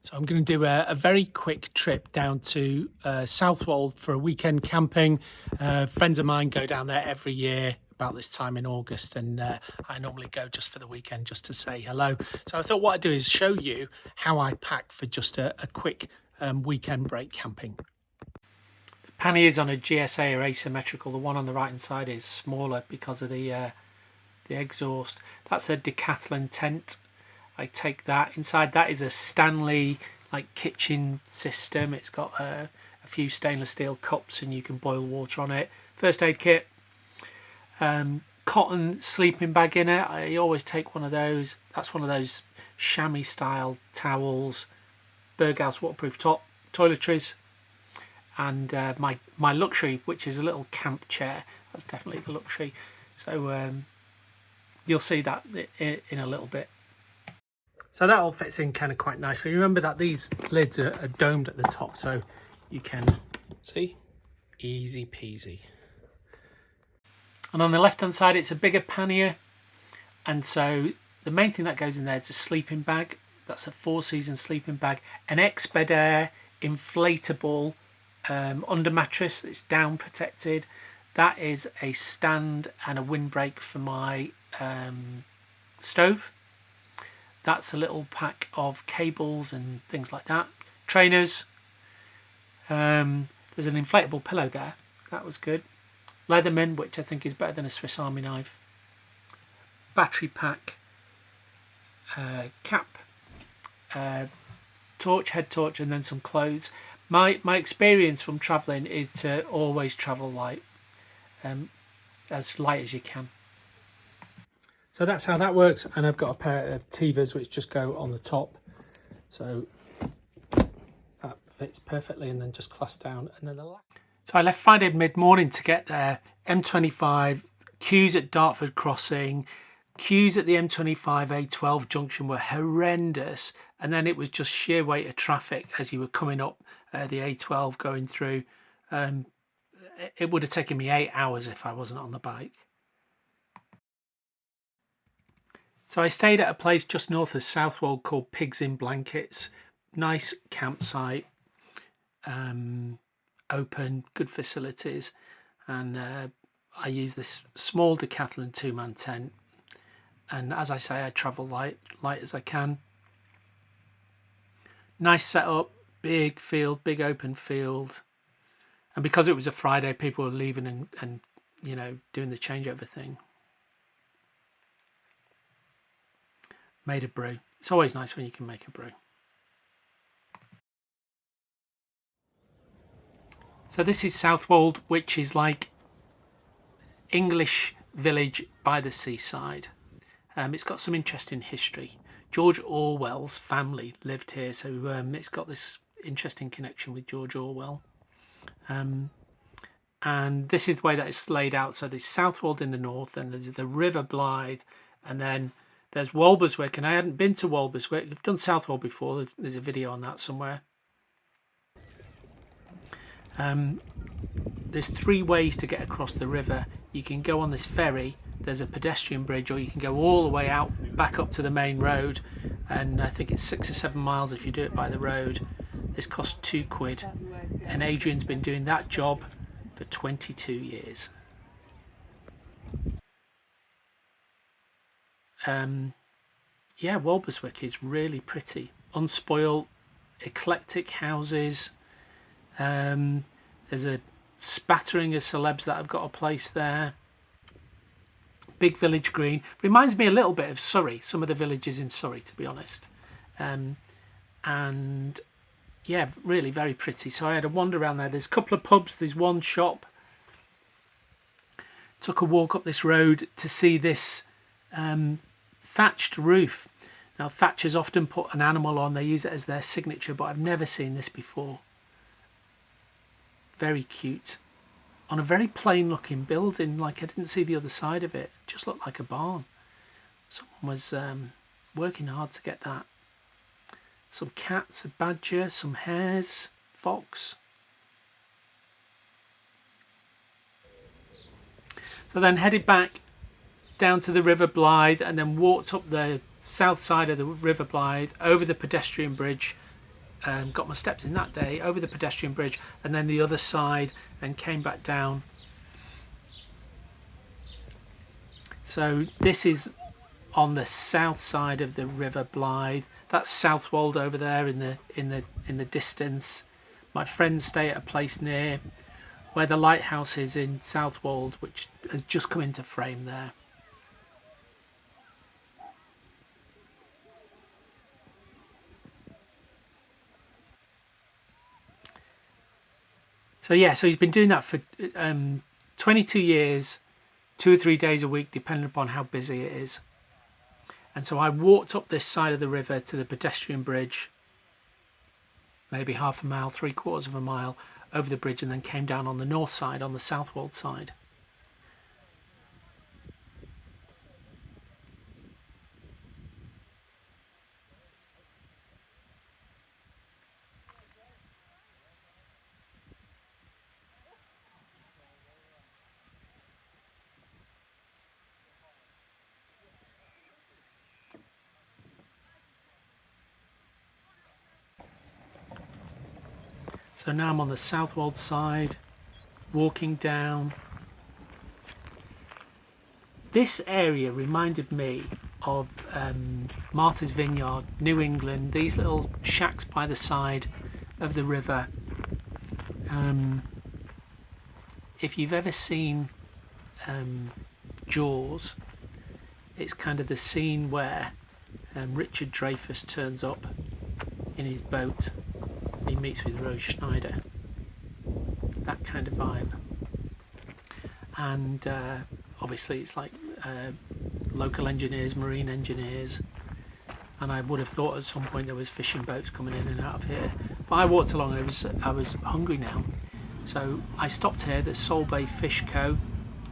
So I'm going to do a very quick trip down to Southwold for a weekend camping. Friends of mine go down there every year about this time in August, and I normally go just for the weekend just to say hello. So I thought what I'd do is show you how I pack for just a quick weekend break camping. The panniers on a GSA are asymmetrical. The one on the right hand side is smaller because of the exhaust. That's a Decathlon tent. I take that. Inside that is a Stanley like kitchen system. It's got a few stainless steel cups and you can boil water on it. First aid kit, cotton sleeping bag in it. I always take one of those. That's one of those chamois style towels. Berghaus waterproof top, toiletries, and my luxury, which is a little camp chair. That's definitely the luxury. So you'll see that in a little bit. So that all fits in kind of quite nicely. Remember that these lids are domed at the top, so you can see, easy peasy. And on the left hand side it's a bigger pannier, and so the main thing that goes in there is a sleeping bag. That's a 4-season sleeping bag, an Expediaire inflatable under mattress that's down protected. That is a stand and a windbreak for my stove. That's a little pack of cables and things like that. Trainers. There's an inflatable pillow there. That was good. Leatherman, which I think is better than a Swiss Army knife. Battery pack. Cap. Torch, head torch, and then some clothes. My experience from travelling is to always travel light. As light as you can. So that's how that works, and I've got a pair of Tevas which just go on the top, so that fits perfectly, and then just clasp down, and then the lap. So I left Friday mid-morning to get there. M25, queues at Dartford Crossing, queues at the M25 A12 junction were horrendous, and then it was just sheer weight of traffic as you were coming up the A12 going through. It would have taken me 8 hours if I wasn't on the bike. So I stayed at a place just north of Southwold called Pigs in Blankets. Nice campsite, open, good facilities, and I use this small Decathlon 2-man tent. And as I say, I travel light as I can. Nice setup, big field, big open field. And because it was a Friday, people were leaving and you know, doing the changeover thing. Made a brew. It's always nice when you can make a brew. So this is Southwold, which is like English village by the seaside. It's got some interesting history. George Orwell's family lived here, so it's got this interesting connection with George Orwell. And this is the way that it's laid out. So there's Southwold in the north, and there's the River Blythe, and then there's Walberswick, and I hadn't been to Walberswick. I've done Southwold before. There's a video on that somewhere. There's 3 ways to get across the river. You can go on this ferry. There's a pedestrian bridge, or you can go all the way out back up to the main road, and I think it's 6 or 7 miles if you do it by the road. This costs £2, and Adrian's been doing that job for 22 years. Yeah, Walberswick is really pretty, unspoiled, eclectic houses. There's a spattering of celebs that have got a place there. Big village green. Reminds me a little bit of Surrey, some of the villages in Surrey, to be honest. And yeah, really very pretty. So I had a wander around there. There's a couple of pubs, there's one shop. Took a walk up this road to see this thatched roof. Now thatchers often put an animal on, they use it as their signature, but I've never seen this before. Very cute. On a very plain looking building, like I didn't see the other side of it. It just looked like a barn. Someone was working hard to get that. Some cats, a badger, some hares, fox. So then headed back down to the River Blythe, and then walked up the south side of the River Blythe over the pedestrian bridge got my steps in that day, over the pedestrian bridge, and then the other side, and came back down. So this is on the south side of the River Blythe. That's Southwold over there in the distance. My friends stay at a place near where the lighthouse is in Southwold, which has just come into frame there. So yeah, so he's been doing that for 22 years, 2 or 3 days a week, depending upon how busy it is. And so I walked up this side of the river to the pedestrian bridge, maybe half a mile, 3/4 of a mile over the bridge, and then came down on the north side, on the Southwold side. So now I'm on the Southwold side, walking down. This area reminded me of Martha's Vineyard, New England, these little shacks by the side of the river. If you've ever seen Jaws, it's kind of the scene where Richard Dreyfuss turns up in his boat. He meets with Rose Schneider, that kind of vibe. And obviously it's like local engineers, marine engineers, and I would have thought at some point there was fishing boats coming in and out of here. But I walked along, I was hungry now, so I stopped here. The Sole Bay Fish Co.,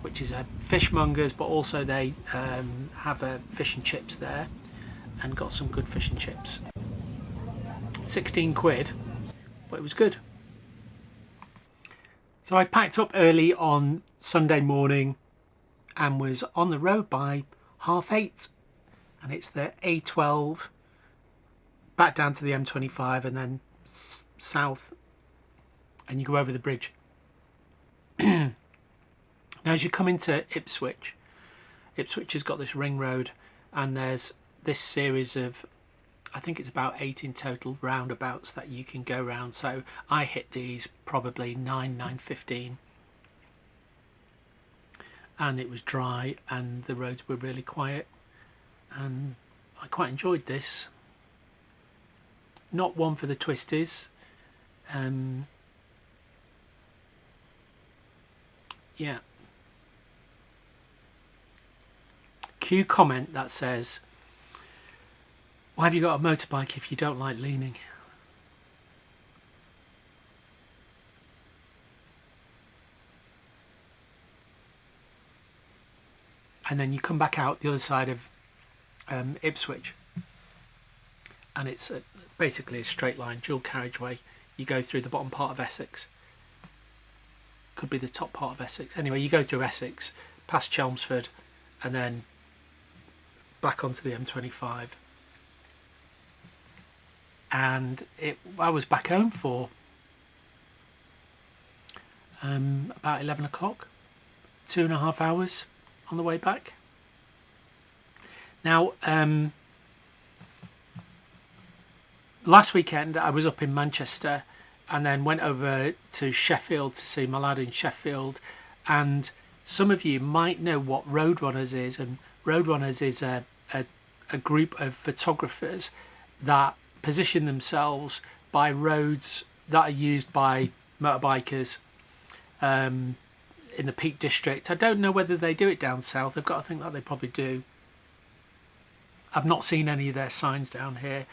which is a fishmongers, but also they have a fish and chips there, and got some good fish and chips. 16 quid, but it was good. So I packed up early on Sunday morning and was on the road by 8:30, and it's the A12 back down to the M25 and then south, and you go over the bridge. Now as you come into Ipswich has got this ring road, and there's this series of, I think it's about 8 in total, roundabouts that you can go round. So I hit these probably 9:15, and it was dry and the roads were really quiet, and I quite enjoyed this. Not one for the twisties. Yeah. Q comment that says, why have you got a motorbike if you don't like leaning? And then you come back out the other side of Ipswich, and it's basically a straight line, dual carriageway. You go through the bottom part of Essex, could be the top part of Essex. Anyway, you go through Essex, past Chelmsford, and then back onto the M25. And I was back home for about 11 o'clock, 2.5 hours on the way back. Now, last weekend I was up in Manchester and then went over to Sheffield to see my lad in Sheffield, and some of you might know what Roadrunners is, and Roadrunners is a group of photographers that position themselves by roads that are used by motorbikers in the Peak District. I don't know whether they do it down south. I've got to think that they probably do. I've not seen any of their signs down here.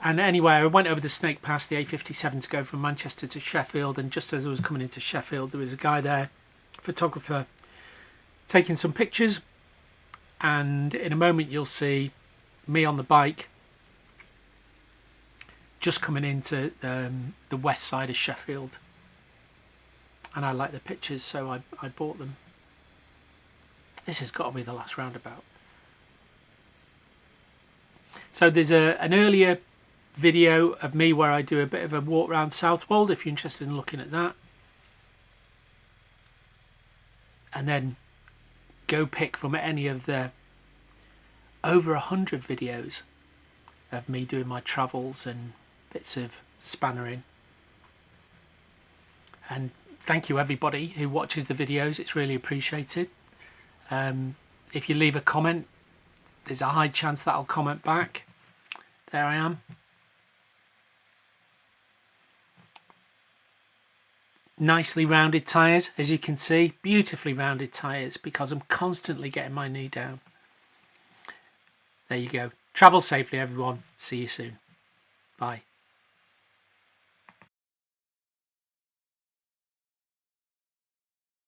And anyway, I went over the Snake Pass, the A57, to go from Manchester to Sheffield, and just as I was coming into Sheffield, there was a guy there, photographer, taking some pictures, and in a moment you'll see me on the bike just coming into the west side of Sheffield, and I like the pictures, so I bought them. This has got to be the last roundabout. So there's an earlier video of me where I do a bit of a walk around Southwold if you're interested in looking at that. And then go pick from any of the over 100 videos of me doing my travels and bits of spannering. And thank you everybody who watches the videos, it's really appreciated. If you leave a comment, there's a high chance that I'll comment back. There I am. Nicely rounded tyres, as you can see, beautifully rounded tyres, because I'm constantly getting my knee down. There you go. Travel safely everyone, see you soon. Bye.